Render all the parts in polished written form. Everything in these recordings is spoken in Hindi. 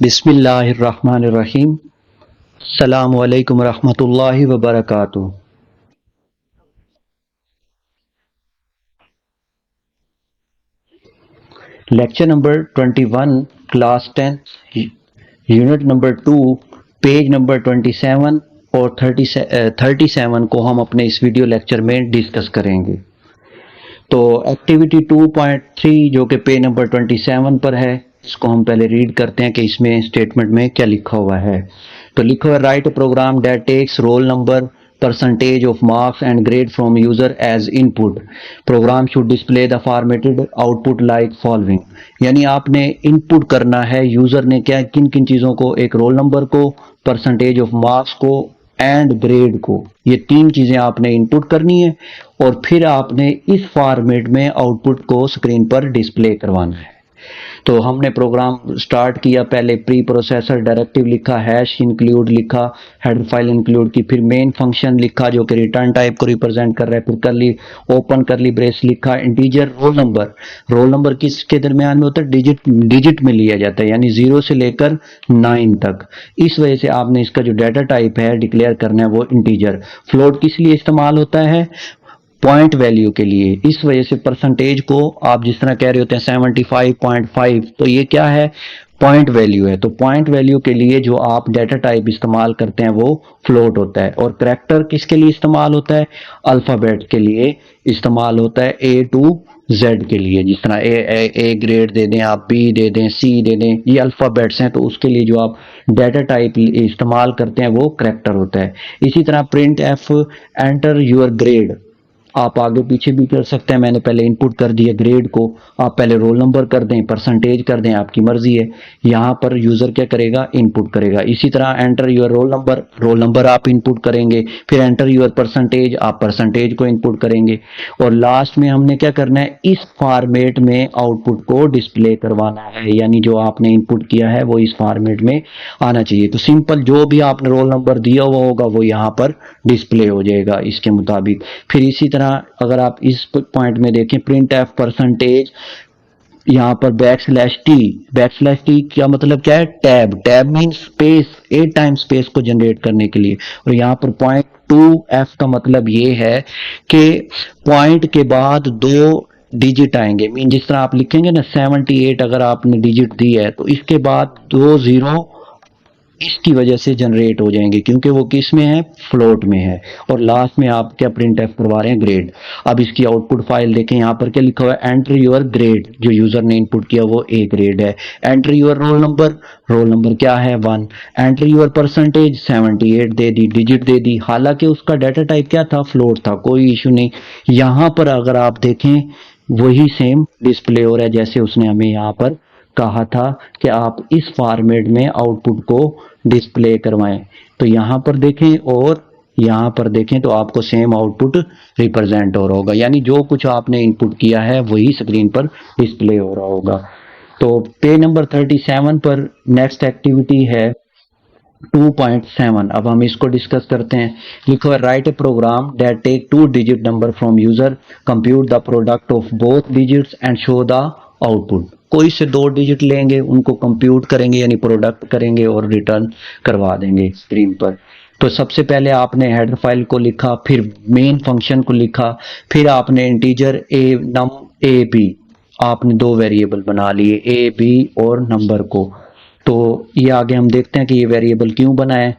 बिस्मिल्लाहिर्रहमानिर्रहीम। अस्सलामु अलैकुम रहमतुल्लाहि व बरकातुहू। Lecture number 21, class 10, unit number 2, page number 27 और 37 को हम अपने इस वीडियो लेक्चर में डिस्कस करेंगे। तो एक्टिविटी 2.3 जो कि पेज नंबर 27 पर है, इसको हम पहले रीड करते हैं कि इसमें स्टेटमेंट में क्या लिखा हुआ है। तो लिखा हुआ write a program that takes roll number, percentage of marks and grade from user as input. Program should display the formatted output like following. यानी आपने इनपुट करना है यूजर ने क्या किन किन चीजों को, एक रोल नंबर को, परसेंटेज ऑफ मार्क्स को एंड ग्रेड को, ये तीन चीजें आपने इनपुट करनी है और फिर आपने इस फॉर्मेट में आउटपुट को स्क्रीन पर डिस्प्ले करवाना है। तो हमने प्रोग्राम स्टार्ट किया, पहले प्री प्रोसेसर डायरेक्टिव लिखा, हैश इंक्लूड लिखा, हेडर फाइल इंक्लूड की, फिर मेन फंक्शन लिखा जो कि रिटर्न टाइप को रिप्रेजेंट कर रहा है, फिर करली ओपन करली ब्रेस लिखा, इंटीजर रोल नंबर किसके दरमियान में होता है, डिजिट में लिया जाता है, यानी 0 से लेकर 9 तक। इस वजह से आपने इसका जो डाटा टाइप है डिक्लेयर करना है वो इंटीजर। फ्लोट किस लिए इस्तेमाल होता है, पॉइंट वैल्यू के लिए। इस वजह से परसेंटेज को आप जिस तरह कह रहे होते हैं 75.5, तो ये क्या है, पॉइंट वैल्यू है। तो पॉइंट वैल्यू के लिए जो आप डाटा टाइप इस्तेमाल करते हैं वो फ्लोट होता है। और करैक्टर किसके लिए इस्तेमाल होता है, अल्फाबेट के लिए इस्तेमाल होता है, A to Z के लिए। जिस तरह ए ग्रेड दे दें आप, बी दे दें, सी दे दें, ये अल्फाबेट्स हैं, तो उसके लिए जो आप डाटा टाइप इस्तेमाल करते हैं वो करैक्टर होता है। इसी तरह print f enter your grade, आप आगे पीछे भी कर सकते हैं। मैंने पहले इनपुट कर दिया ग्रेड को, आप पहले रोल नंबर कर दें, परसेंटेज कर दें, आपकी मर्जी है। यहाँ पर यूजर क्या करेगा, इनपुट करेगा। इसी तरह एंटर यूर रोल नंबर आप इनपुट करेंगे, फिर एंटर यूर परसेंटेज, आप परसेंटेज को इनपुट करेंगे, और लास्ट में हमने क्या करना है, इस फॉर्मेट में आउटपुट को डिस्प्ले करवाना है। यानी जो आपने इनपुट किया है वो इस फॉर्मेट में आना चाहिए। तो सिंपल जो भी आपने रोल नंबर दिया हुआ होगा वो यहाँ पर डिस्प्ले हो जाएगा इसके मुताबिक। फिर इसी तरह अगर आप इस पॉइंट में देखें, प्रिंट एफ परसेंटेज, यहाँ पर बैक स्लैश टी क्या मतलब क्या है, tab mean space, 8 time space को जनरेट करने के लिए। और यहाँ पर पॉइंट 2F का मतलब ये है कि पॉइंट के बाद 2 डिजिट आएंगे। मीन जिस तरह आप लिखेंगे ना 78, अगर आपने डिजिट दी है तो इसके बाद 2 0 इसकी वजह से जनरेट हो जाएंगे, क्योंकि वो किस में है, फ्लोट में है। और लास्ट में आप क्या प्रिंट एफ करवा रहे हैं, ग्रेड। अब इसकी आउटपुट फाइल देखें, यहाँ पर क्या लिखा हुआ है, एंटर योर ग्रेड, जो यूजर ने इनपुट किया वो ए ग्रेड है। एंटर योर रोल नंबर क्या है, 1। एंटर योर परसेंटेज, 78 दे दी, डिजिट दे दी। हालांकि उसका डाटा टाइप क्या था, फ्लोट था, कोई इशू नहीं। यहाँ पर अगर आप देखें वही सेम डिस्प्ले हो रहा है जैसे उसने हमें यहाँ पर कहा था कि आप इस फॉर्मेट में आउटपुट को डिस्प्ले करवाएं। तो यहां पर देखें और यहां पर देखें तो आपको सेम आउटपुट रिप्रेजेंट हो रहा होगा, यानी जो कुछ आपने इनपुट किया है वही स्क्रीन पर डिस्प्ले हो रहा होगा। तो पेज नंबर 37 पर नेक्स्ट एक्टिविटी है 2.7। अब हम इसको डिस्कस करते हैं। लिखो है write a program that take 2 digit number from user, compute the product of both digits and show the output. कोई से 2 डिजिट लेंगे, उनको कंप्यूट करेंगे यानी प्रोडक्ट करेंगे और रिटर्न करवा देंगे स्क्रीन पर। तो सबसे पहले आपने हेडर फाइल को लिखा, फिर मेन फंक्शन को लिखा, फिर आपने इंटीजर नम ए बी, आपने 2 वेरिएबल बना लिए, ए बी और नंबर को। तो ये आगे हम देखते हैं कि ये वेरिएबल क्यों बना है,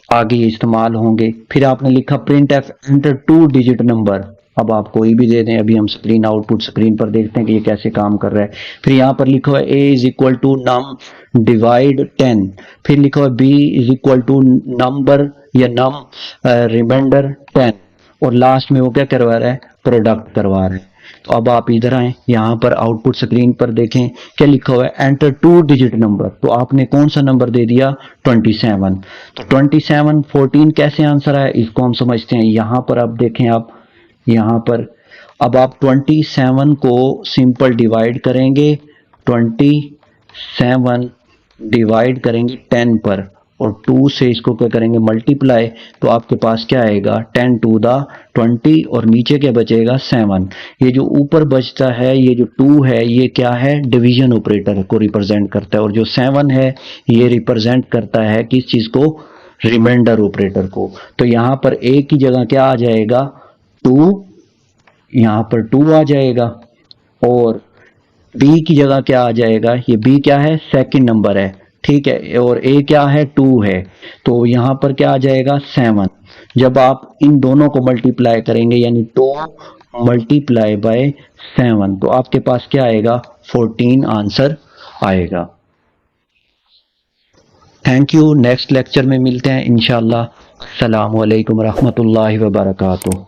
आगे ये इस्तेमाल होंगे। फिर आपने लिखा print f enter 2 digit number, अब आप कोई भी दे दें, अभी हम स्क्रीन आउटपुट स्क्रीन पर देखते हैं कि ये कैसे काम कर रहा है। फिर यहाँ पर लिखा हुआ है a is equal to num divide 10, फिर लिखा हुआ है b is equal to number या नम रिमाइंडर 10, और लास्ट में वो क्या करवा रहा है, प्रोडक्ट करवा रहा है। तो अब आप इधर आए, यहाँ पर आउटपुट स्क्रीन पर देखें क्या लिखा हुआ है, एंटर 2 डिजिट नंबर। तो आपने कौन सा नंबर दे दिया, 27। तो 27 14 कैसे आंसर आया, इसको हम समझते हैं। यहाँ पर आप देखें, आप यहाँ पर अब आप 27 को सिंपल डिवाइड करेंगे, 27 डिवाइड करेंगे 10 पर, और 2 से इसको क्या करेंगे मल्टीप्लाई, तो आपके पास क्या आएगा 10 टू द 20 और नीचे क्या बचेगा 7। ये जो ऊपर बचता है ये जो 2 है ये क्या है डिवीजन ऑपरेटर को रिप्रेजेंट करता है, और जो 7 है ये रिप्रेजेंट करता है किस चीज को, रिमाइंडर ऑपरेटर को। तो यहां पर a की जगह क्या आ जाएगा 2, यहां पर 2 आ जाएगा, और b की जगह क्या आ जाएगा, ये b क्या है सेकंड नंबर है, ठीक है, और a क्या है 2 है, तो यहां पर क्या आ जाएगा 7। जब आप इन दोनों को मल्टीप्लाई करेंगे यानी 2 मल्टीप्लाई बाय 7 तो आपके पास क्या आएगा 14 आंसर आएगा। थैंक यू, नेक्स्ट लेक्चर में मिलते हैं इंशाल्लाह। अस्सलामु अलैकुम रहमतुल्लाहि व बरकातुहू।